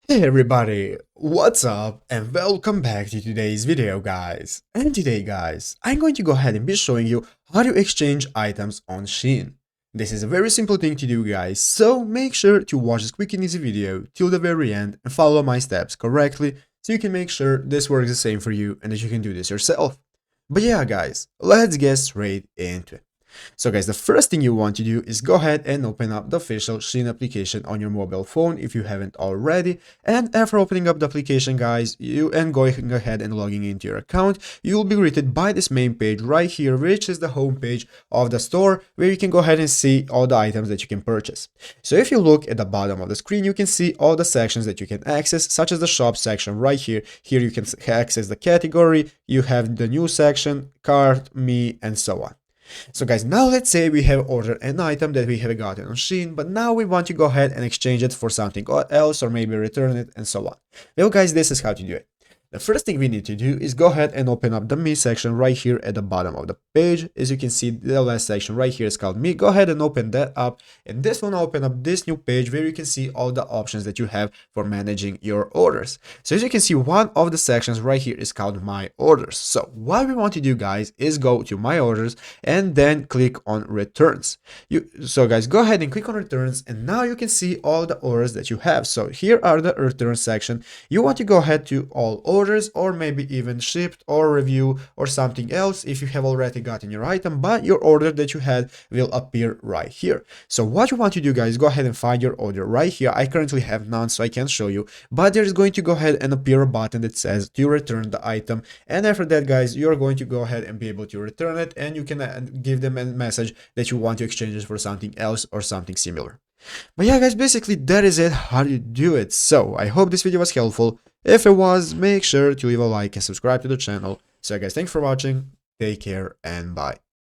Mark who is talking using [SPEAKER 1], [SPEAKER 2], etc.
[SPEAKER 1] Hey everybody, what's up and welcome back to today's video guys. And today guys, I'm going to go ahead and be showing you how to exchange items on Shein. This is a very simple thing to do guys, so make sure to watch this quick and easy video till the very end and follow my steps correctly so you can make sure this works the same for you and that you can do this yourself. But yeah guys, let's get straight into it. So guys, the first thing you want to do is go ahead and open up the official Shein application on your mobile phone if you haven't already. And after opening up the application guys, and going ahead and logging into your account, you will be greeted by this main page right here, which is the home page of the store where you can go ahead and see all the items that you can purchase. So if you look at the bottom of the screen, you can see all the sections that you can access, such as the shop section right here. Here you can access the category, you have the new section, cart, me, and so on. So guys, now let's say we have ordered an item that we have gotten on Shein, but now we want to go ahead and exchange it for something else or maybe return it and so on. Well guys, this is how to do it. The first thing we need to do is go ahead and open up the Me section right here at the bottom of the page. As you can see, the last section right here is called Me. Go ahead and open that up, and this will open up this new page where you can see all the options that you have for managing your orders. So as you can see, one of the sections right here is called My Orders. So what we want to do guys is go to My Orders and then click on Returns. So guys, go ahead and click on Returns, and now you can see all the orders that you have. So here are the return section. You want to go ahead to all orders, or maybe even shipped or review or something else if you have already gotten your item, but your order that you had will appear right here. So what you want to do guys, go ahead and find your order right here. I currently have none, so I can't show you, but there is going to go ahead and appear a button that says to return the item, and after that guys, you're going to go ahead and be able to return it, and you can give them a message that you want to exchange it for something else or something similar. But yeah guys, basically that is it, how to do it. So I hope this video was helpful. If it was, make sure to leave a like and subscribe to the channel. So guys, thanks for watching, take care and bye.